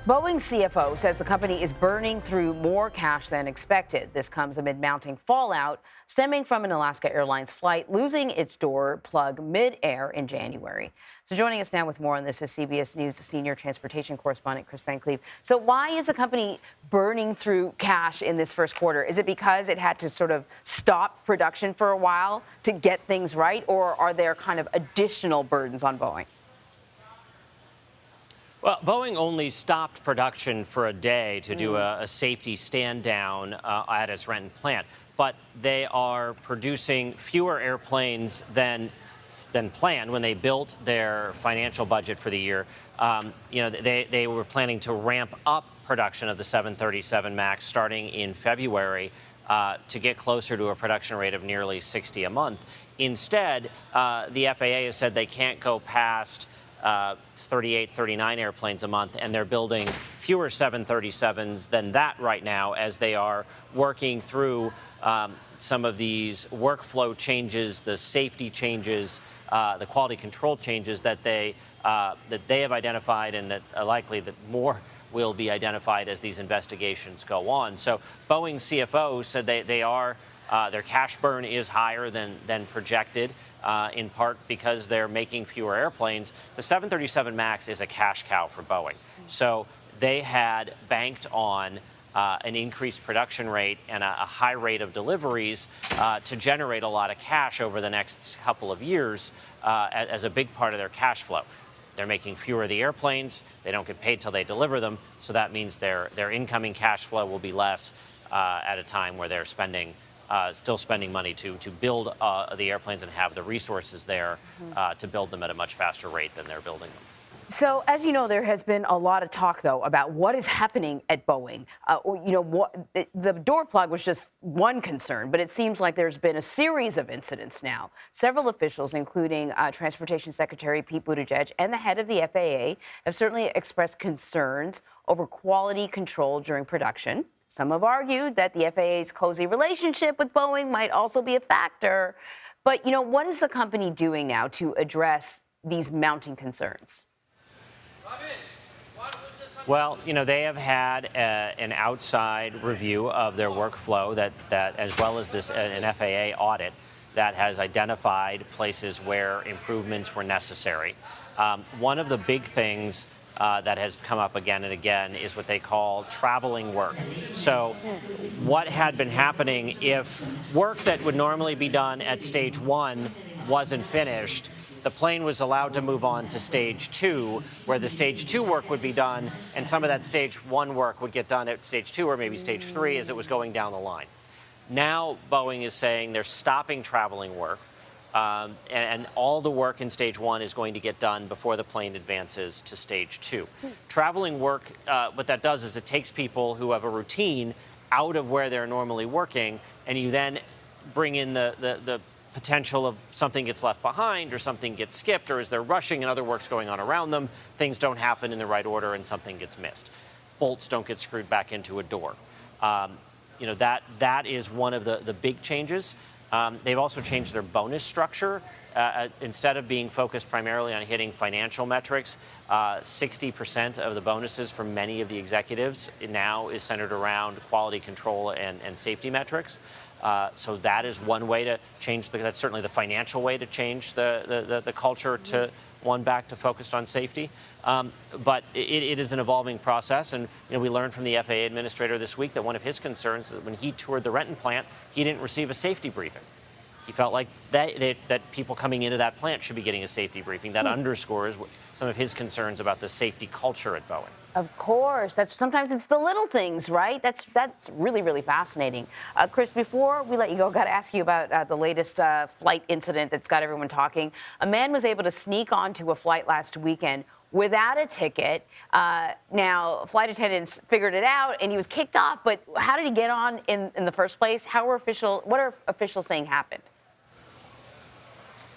Boeing CFO says the company is burning through more cash than expected. This comes amid mounting fallout stemming from an Alaska Airlines flight losing its door plug mid-air in January. So joining us now with more on this is CBS News senior transportation correspondent Kris Van Cleave. So why is the company burning through cash in this first quarter? Is it because it had to sort of stop production for a while to get things right, or are there kind of additional burdens on Boeing? Well, Boeing only stopped production for a day to do a safety stand down at its Renton plant, but they are producing fewer airplanes than planned when they built their financial budget for the year. They were planning to ramp up production of the 737 MAX starting in February to get closer to a production rate of nearly 60 a month. Instead, the FAA has said they can't go past 38, 39 airplanes a month, and they're building fewer 737s than that right now as they are working through some of these workflow changes, the safety changes, the quality control changes that they have identified, and that are likely that more will be identified as these investigations go on. So Boeing CFO said they are their cash burn is higher than projected, in part because they're making fewer airplanes. The 737 MAX is a cash cow for Boeing. So they had banked on an increased production rate and a high rate of deliveries to generate a lot of cash over the next couple of years as a big part of their cash flow. They're making fewer of the airplanes. They don't get paid till they deliver them. So that means their incoming cash flow will be less at a time where they're still spending money to build the airplanes and have the resources there to build them at a much faster rate than they're building them. So, as you know, there has been a lot of talk, though, about what is happening at Boeing. The door plug was just one concern, but it seems like there's been a series of incidents now. Several officials, including Transportation Secretary Pete Buttigieg and the head of the FAA, have certainly expressed concerns over quality control during production. Some have argued that the FAA's cozy relationship with Boeing might also be a factor. But, what is the company doing now to address these mounting concerns? Well, they have had an outside review of their workflow that as well as an FAA audit that has identified places where improvements were necessary. One of the big things that has come up again and again is what they call traveling work. So what had been happening if work that would normally be done at stage one wasn't finished, the plane was allowed to move on to stage two, where the stage two work would be done, and some of that stage one work would get done at stage two or maybe stage three as it was going down the line. Now Boeing is saying they're stopping traveling work. And all the work in stage one is going to get done before the plane advances to stage two. Traveling work, what that does is it takes people who have a routine out of where they're normally working, and you then bring in the potential of something gets left behind or something gets skipped, or as they're rushing and other work's going on around them, things don't happen in the right order and something gets missed. Bolts don't get screwed back into a door. That is one of the big changes. They've also changed their bonus structure. Instead of being focused primarily on hitting financial metrics, 60% of the bonuses for many of the executives now is centered around quality control and safety metrics. So that is one way to change. That's certainly the financial way to change the culture to one back to focused on safety. But it is an evolving process. And we learned from the FAA administrator this week that one of his concerns is that when he toured the Renton plant, he didn't receive a safety briefing. He felt like that people coming into that plant should be getting a safety briefing. That underscores some of his concerns about the safety culture at Boeing. Of course. Sometimes it's the little things, right? That's really, really fascinating. Kris, before we let you go, I've got to ask you about the latest flight incident that's got everyone talking. A man was able to sneak onto a flight last weekend without a ticket. Now, flight attendants figured it out, and he was kicked off. But how did he get on in the first place? What are officials saying happened?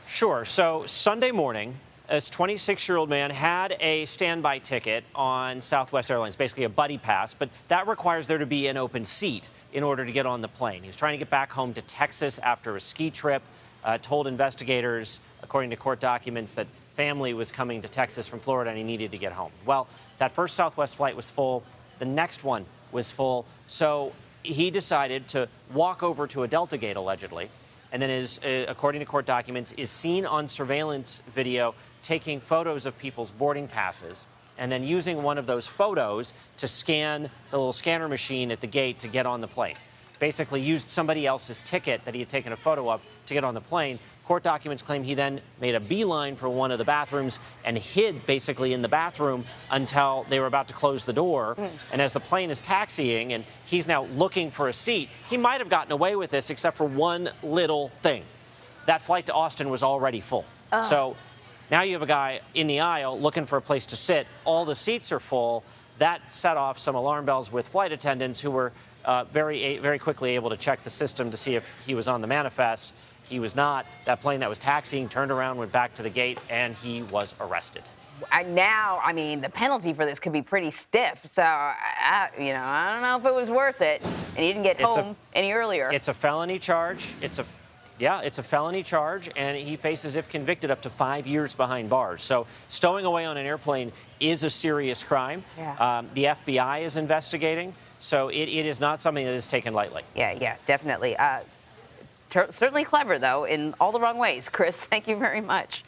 Sure. So Sunday morning, this 26-year-old man had a standby ticket on Southwest Airlines, basically a buddy pass, but that requires there to be an open seat in order to get on the plane. He was trying to get back home to Texas after a ski trip, told investigators, according to court documents, that family was coming to Texas from Florida and he needed to get home. Well, that first Southwest flight was full. The next one was full. So he decided to walk over to a Delta gate, allegedly, and then is, according to court documents, is seen on surveillance video taking photos of people's boarding passes and then using one of those photos to scan the little scanner machine at the gate to get on the plane. Basically used somebody else's ticket that he had taken a photo of to get on the plane. Court documents claim he then made a beeline for one of the bathrooms and hid basically in the bathroom until they were about to close the door. And as the plane is taxiing and he's now looking for a seat, he might have gotten away with this except for one little thing. That flight to Austin was already full. So now you have a guy in the aisle looking for a place to sit. All the seats are full. That set off some alarm bells with flight attendants who were very quickly able to check the system to see if he was on the manifest. He was not. That plane that was taxiing turned around, went back to the gate, and he was arrested. And now, I mean, the penalty for this could be pretty stiff. So, I don't know if it was worth it. And he didn't get home any earlier. It's a felony charge. It's a felony charge, and he faces, if convicted, up to 5 years behind bars. So stowing away on an airplane is a serious crime. Yeah. The FBI is investigating, so it is not something that is taken lightly. Yeah, definitely. Certainly clever, though, in all the wrong ways. Kris, thank you very much.